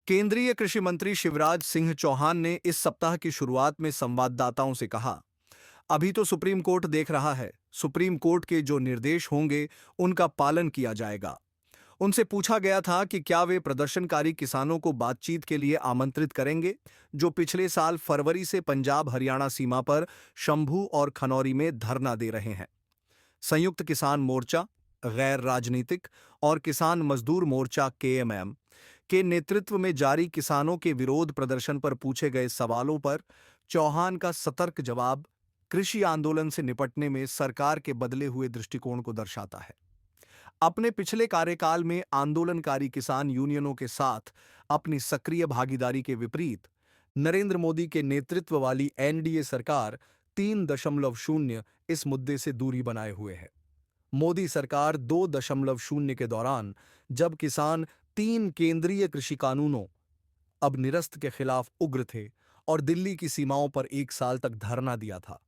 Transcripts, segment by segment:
केंद्रीय कृषि मंत्री शिवराज सिंह चौहान ने इस सप्ताह की शुरुआत में संवाददाताओं से कहा, अभी तो सुप्रीम कोर्ट देख रहा है। सुप्रीम कोर्ट के जो निर्देश होंगे उनका पालन किया जाएगा। उनसे पूछा गया था कि क्या वे प्रदर्शनकारी किसानों को बातचीत के लिए आमंत्रित करेंगे, जो पिछले साल फरवरी से पंजाब हरियाणा सीमा पर शंभू और खनौरी में धरना दे रहे हैं। संयुक्त किसान मोर्चा, गैर राजनीतिक और किसान मजदूर मोर्चा केएमएम के नेतृत्व में जारी किसानों के विरोध प्रदर्शन पर पूछे गए सवालों पर चौहान का सतर्क जवाब कृषि आंदोलन से निपटने में सरकार के बदले हुए दृष्टिकोण को दर्शाता है। अपने पिछले कार्यकाल में आंदोलनकारी किसान यूनियनों के साथ अपनी सक्रिय भागीदारी के विपरीत नरेंद्र मोदी के नेतृत्व वाली एनडीए सरकार 3.0 इस मुद्दे से दूरी बनाए हुए है। मोदी सरकार 2.0 के दौरान जब किसान 3 केंद्रीय कृषि कानूनों अब निरस्त के खिलाफ उग्र थे और दिल्ली की सीमाओं पर 1 साल तक धरना दिया था,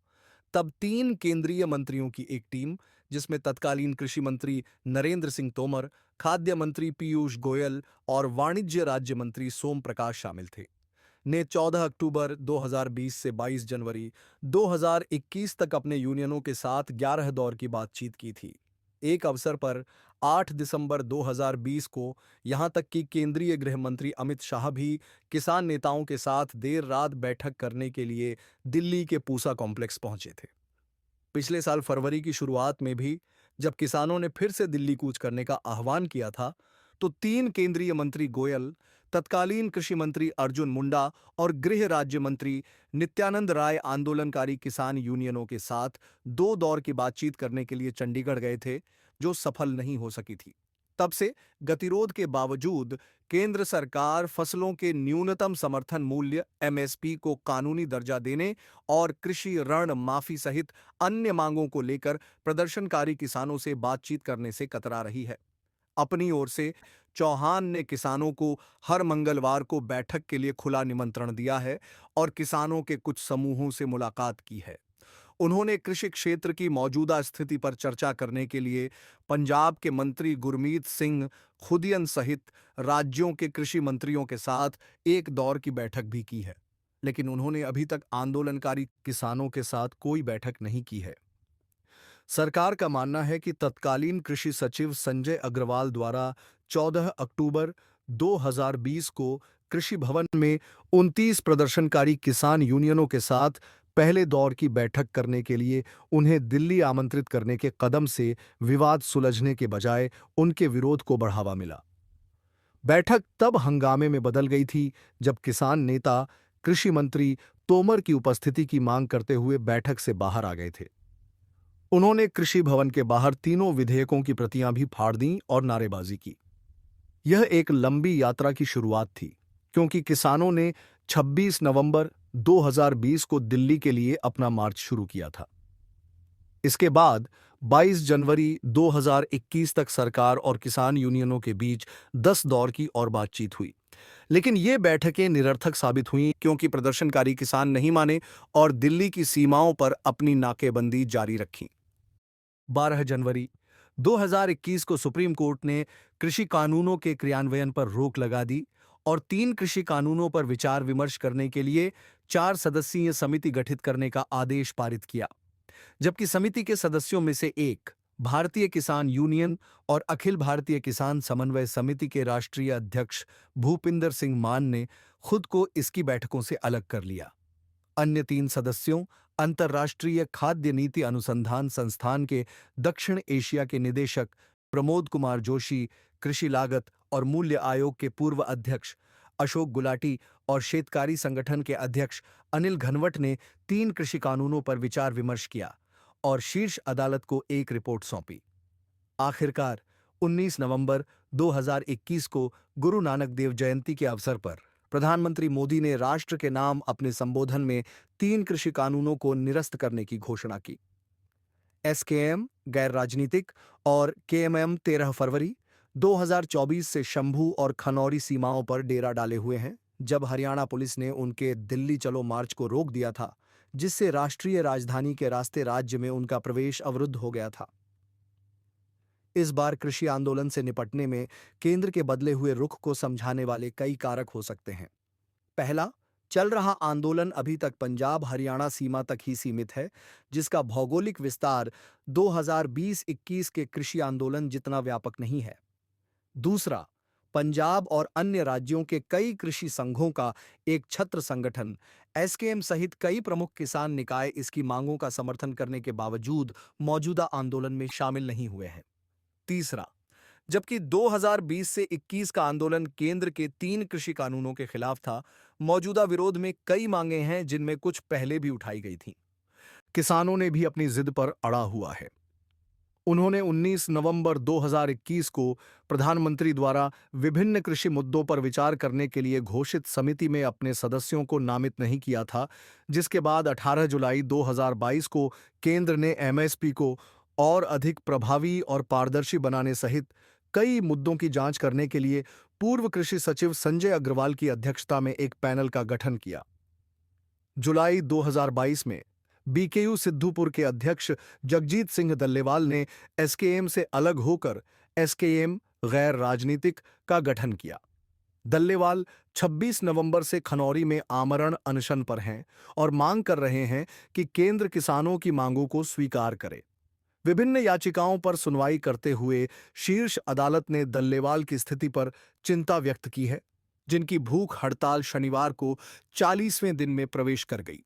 तब 3 केंद्रीय मंत्रियों की एक टीम, जिसमें तत्कालीन कृषि मंत्री नरेंद्र सिंह तोमर, खाद्य मंत्री पीयूष गोयल और वाणिज्य राज्य मंत्री सोम प्रकाश शामिल थे, ने 14 अक्टूबर 2020 से 22 जनवरी 2021 तक अपने यूनियनों के साथ 11 दौर की बातचीत की थी। एक अवसर पर 8 दिसंबर 2020 को यहां तक कि केंद्रीय गृह मंत्री अमित शाह भी किसान नेताओं के साथ देर रात बैठक करने के लिए दिल्ली के पूसा कॉम्प्लेक्स पहुंचे थे। पिछले साल फरवरी की शुरुआत में भी जब किसानों ने फिर से दिल्ली कूच करने का आह्वान किया था, तो 3 केंद्रीय मंत्री गोयल, तत्कालीन कृषि मंत्री अर्जुन मुंडा और गृह राज्य मंत्री नित्यानंद राय आंदोलनकारी किसान यूनियनों के साथ 2 दौर की बातचीत करने के लिए चंडीगढ़ गए थे, जो सफल नहीं हो सकी थी। तब से गतिरोध के बावजूद केंद्र सरकार फसलों के न्यूनतम समर्थन मूल्य एमएसपी को कानूनी दर्जा देने और कृषि ऋण माफी सहित अन्य मांगों को लेकर प्रदर्शनकारी किसानों से बातचीत करने से कतरा रही है। अपनी ओर से चौहान ने किसानों को हर मंगलवार को बैठक के लिए खुला निमंत्रण दिया है और किसानों के कुछ समूहों से मुलाकात की है। उन्होंने कृषि क्षेत्र की मौजूदा स्थिति पर चर्चा करने के लिए पंजाब के मंत्री गुरमीत सिंह खुदियन सहित राज्यों के कृषि मंत्रियों के साथ 1 दौर की बैठक भी की है, लेकिन उन्होंने अभी तक आंदोलनकारी किसानों के साथ कोई बैठक नहीं की है। सरकार का मानना है कि तत्कालीन कृषि सचिव संजय अग्रवाल द्वारा 14 अक्टूबर 2020 को कृषि भवन में 29 प्रदर्शनकारी किसान यूनियनों के साथ पहले दौर की बैठक करने के लिए उन्हें दिल्ली आमंत्रित करने के कदम से विवाद सुलझने के बजाय उनके विरोध को बढ़ावा मिला। बैठक तब हंगामे में बदल गई थी जब किसान नेता कृषि मंत्री तोमर की उपस्थिति की मांग करते हुए बैठक से बाहर आ गए थे। उन्होंने कृषि भवन के बाहर तीनों विधेयकों की प्रतियां भी फाड़ दीं और नारेबाजी की। यह एक लंबी यात्रा की शुरुआत थी, क्योंकि किसानों ने 26 नवंबर 2020 को दिल्ली के लिए अपना मार्च शुरू किया था। इसके बाद 22 जनवरी 2021 तक सरकार और किसान यूनियनों के बीच 10 दौर की और बातचीत हुई, लेकिन ये बैठकें निरर्थक साबित हुईं क्योंकि प्रदर्शनकारी किसान नहीं माने और दिल्ली की सीमाओं पर अपनी नाकेबंदी जारी रखी। 12 जनवरी 2021 को सुप्रीम कोर्ट ने कृषि कानूनों के क्रियान्वयन पर रोक लगा दी और 3 कृषि कानूनों पर विचार विमर्श करने के लिए 4 सदस्यीय समिति गठित करने का आदेश पारित किया, जबकि समिति के सदस्यों में से एक भारतीय किसान यूनियन और अखिल भारतीय किसान समन्वय समिति के राष्ट्रीय अध्यक्ष भूपिंदर सिंह मान ने खुद को इसकी बैठकों से अलग कर लिया। अन्य 3 सदस्यों अंतर्राष्ट्रीय खाद्य नीति अनुसंधान संस्थान के दक्षिण एशिया के निदेशक प्रमोद कुमार जोशी, कृषि लागत और मूल्य आयोग के पूर्व अध्यक्ष अशोक गुलाटी और शेतकारी संगठन के अध्यक्ष अनिल घनवट ने 3 कृषि कानूनों पर विचार विमर्श किया और शीर्ष अदालत को एक रिपोर्ट सौंपी। आखिरकार 19 नवंबर 2021 को गुरु नानक देव जयंती के अवसर पर प्रधानमंत्री मोदी ने राष्ट्र के नाम अपने संबोधन में 3 कृषि कानूनों को निरस्त करने की घोषणा की। एसकेएम गैर राजनीतिक और केएमएम 13 फरवरी 2024 से शंभू और खनौरी सीमाओं पर डेरा डाले हुए हैं, जब हरियाणा पुलिस ने उनके दिल्ली चलो मार्च को रोक दिया था, जिससे राष्ट्रीय राजधानी के रास्ते राज्य में उनका प्रवेश अवरुद्ध हो गया था। इस बार कृषि आंदोलन से निपटने में केंद्र के बदले हुए रुख को समझाने वाले कई कारक हो सकते हैं। पहला, चल रहा आंदोलन अभी तक पंजाब हरियाणा सीमा तक ही सीमित है, जिसका भौगोलिक विस्तार 2020-21 के कृषि आंदोलन जितना व्यापक नहीं है। दूसरा, पंजाब और अन्य राज्यों के कई कृषि संघों का एक छत्र संगठन एसकेएम सहित कई प्रमुख किसान निकाय इसकी मांगों का समर्थन करने के बावजूद मौजूदा आंदोलन में शामिल नहीं हुए हैं। तीसरा, जबकि 2020 से 21 का आंदोलन केंद्र के 3 कृषि कानूनों के खिलाफ था, मौजूदा विरोध में कई मांगे हैं जिनमें कुछ पहले भी उठाई गई थीं। किसानों ने भी अपनी जिद पर अड़ा हुआ है। उन्होंने 19 नवंबर 2021 को प्रधानमंत्री द्वारा विभिन्न कृषि मुद्दों पर विचार करने के लिए घोषित समिति में अपने सदस्यों को नामित नहीं किया था, जिसके बाद 18 जुलाई 2022 को केंद्र ने एमएसपी को और अधिक प्रभावी और पारदर्शी बनाने सहित कई मुद्दों की जांच करने के लिए पूर्व कृषि सचिव संजय अग्रवाल की अध्यक्षता में एक पैनल का गठन किया। जुलाई 2022 में बीकेयू सिद्धूपुर के अध्यक्ष जगजीत सिंह दल्लेवाल ने एसकेएम से अलग होकर एसकेएम गैर राजनीतिक का गठन किया। दल्लेवाल 26 नवंबर से खनौरी में आमरण अनशन पर हैं और मांग कर रहे हैं कि केंद्र किसानों की मांगों को स्वीकार करे। विभिन्न याचिकाओं पर सुनवाई करते हुए शीर्ष अदालत ने दल्लेवाल की स्थिति पर चिंता व्यक्त की है, जिनकी भूख हड़ताल शनिवार को 40वें दिन में प्रवेश कर गई।